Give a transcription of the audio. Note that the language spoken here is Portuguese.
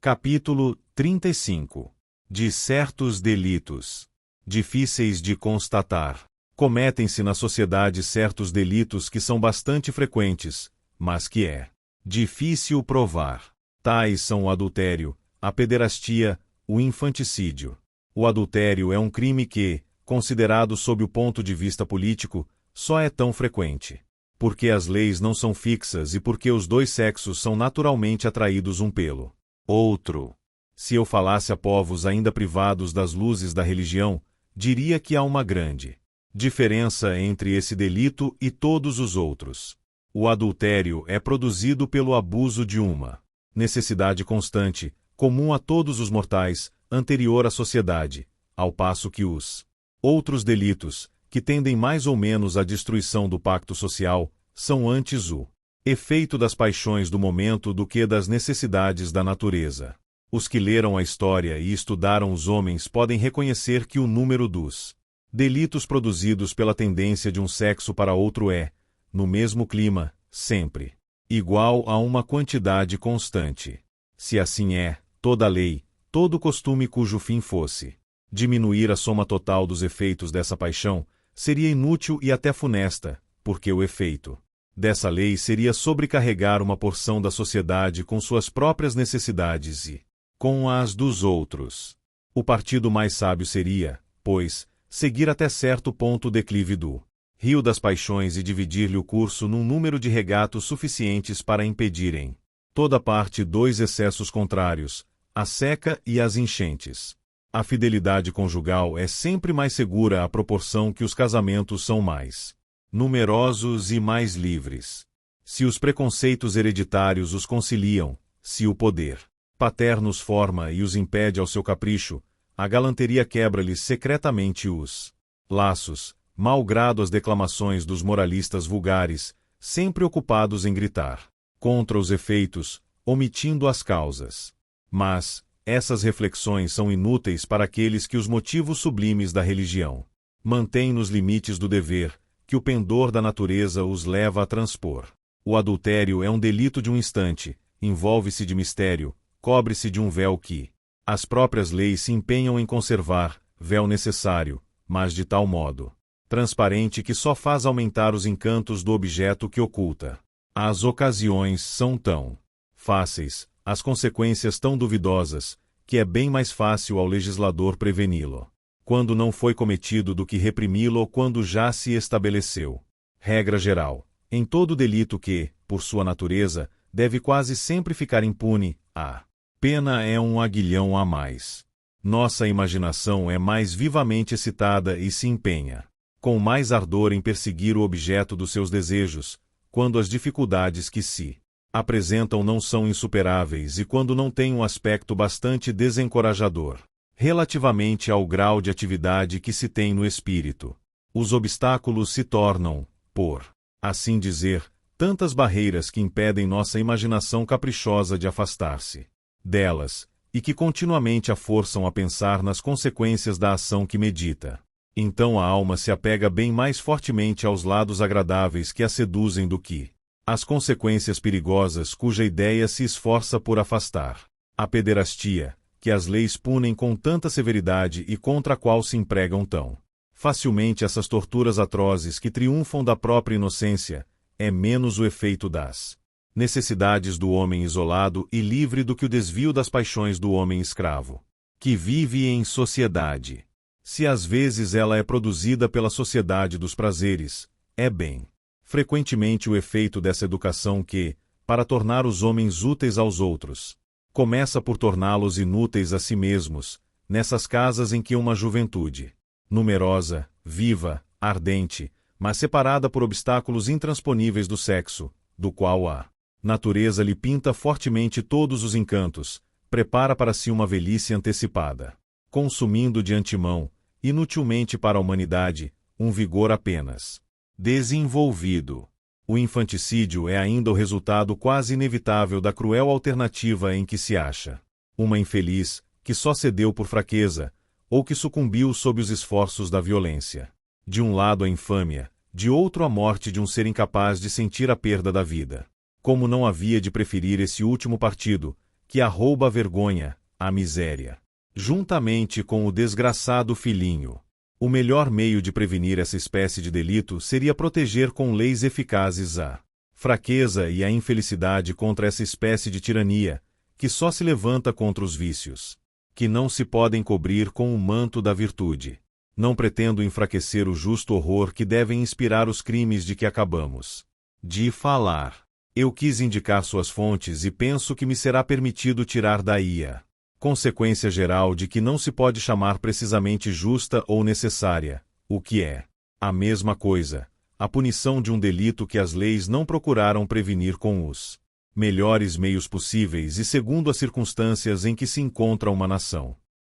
Capítulo 35. De certos delitos. Difíceis de constatar. Cometem-se na sociedade certos delitos que são bastante frequentes, mas que é difícil provar. Tais são o adultério, a pederastia, o infanticídio. O adultério é um crime que, considerado sob o ponto de vista político, só é tão frequente porque as leis não são fixas e porque os dois sexos são naturalmente atraídos um pelo outro. Se eu falasse a povos ainda privados das luzes da religião, diria que há uma grande diferença entre esse delito e todos os outros. O adultério é produzido pelo abuso de uma necessidade constante, comum a todos os mortais, anterior à sociedade, ao passo que os outros delitos, que tendem mais ou menos à destruição do pacto social, são antes o efeito das paixões do momento do que das necessidades da natureza. Os que leram a história e estudaram os homens podem reconhecer que o número dos delitos produzidos pela tendência de um sexo para outro é, no mesmo clima, sempre igual a uma quantidade constante. Se assim é, toda lei, todo costume cujo fim fosse diminuir a soma total dos efeitos dessa paixão, seria inútil e até funesta, porque o efeito dessa lei seria sobrecarregar uma porção da sociedade com suas próprias necessidades e com as dos outros. O partido mais sábio seria, pois, seguir até certo ponto o declive do rio das paixões e dividir-lhe o curso num número de regatos suficientes para impedirem toda parte dois excessos contrários, a seca e as enchentes. A fidelidade conjugal é sempre mais segura à proporção que os casamentos são mais numerosos e mais livres. Se os preconceitos hereditários os conciliam, se o poder paterno os forma e os impede ao seu capricho, a galanteria quebra-lhes secretamente os laços, malgrado as declamações dos moralistas vulgares, sempre ocupados em gritar contra os efeitos, omitindo as causas. Mas essas reflexões são inúteis para aqueles que os motivos sublimes da religião mantêm nos limites do dever, que o pendor da natureza os leva a transpor. O adultério é um delito de um instante, envolve-se de mistério, cobre-se de um véu que as próprias leis se empenham em conservar, véu necessário, mas de tal modo transparente que só faz aumentar os encantos do objeto que oculta. As ocasiões são tão fáceis, as consequências tão duvidosas, que é bem mais fácil ao legislador preveni-lo quando não foi cometido do que reprimi-lo quando já se estabeleceu. Regra geral: em todo delito que, por sua natureza, deve quase sempre ficar impune, a pena é um aguilhão a mais. Nossa imaginação é mais vivamente excitada e se empenha com mais ardor em perseguir o objeto dos seus desejos, quando as dificuldades que se apresentam não são insuperáveis e quando não têm um aspecto bastante desencorajador relativamente ao grau de atividade que se tem no espírito. Os obstáculos se tornam, por assim dizer, tantas barreiras que impedem nossa imaginação caprichosa de afastar-se delas, e que continuamente a forçam a pensar nas consequências da ação que medita. Então a alma se apega bem mais fortemente aos lados agradáveis que a seduzem do que as consequências perigosas cuja ideia se esforça por afastar. A pederastia, que as leis punem com tanta severidade e contra a qual se empregam tão facilmente essas torturas atrozes que triunfam da própria inocência, é menos o efeito das necessidades do homem isolado e livre do que o desvio das paixões do homem escravo, que vive em sociedade. Se às vezes ela é produzida pela sociedade dos prazeres, é bem frequentemente o efeito dessa educação que, para tornar os homens úteis aos outros, começa por torná-los inúteis a si mesmos, nessas casas em que uma juventude numerosa, viva, ardente, mas separada por obstáculos intransponíveis do sexo, do qual a natureza lhe pinta fortemente todos os encantos, prepara para si uma velhice antecipada, consumindo de antemão, inutilmente para a humanidade, um vigor apenas desenvolvido. O infanticídio é ainda o resultado quase inevitável da cruel alternativa em que se acha uma infeliz, que só cedeu por fraqueza, ou que sucumbiu sob os esforços da violência. De um lado a infâmia, de outro a morte de um ser incapaz de sentir a perda da vida. Como não havia de preferir esse último partido, que arrouba a vergonha, a miséria, juntamente com o desgraçado filhinho. O melhor meio de prevenir essa espécie de delito seria proteger com leis eficazes a fraqueza e a infelicidade contra essa espécie de tirania, que só se levanta contra os vícios, que não se podem cobrir com o manto da virtude. Não pretendo enfraquecer o justo horror que devem inspirar os crimes de que acabamos de falar. Eu quis indicar suas fontes e penso que me será permitido tirar daí a consequência geral de que não se pode chamar precisamente justa ou necessária, o que é a mesma coisa, a punição de um delito que as leis não procuraram prevenir com os melhores meios possíveis e segundo as circunstâncias em que se encontra uma nação.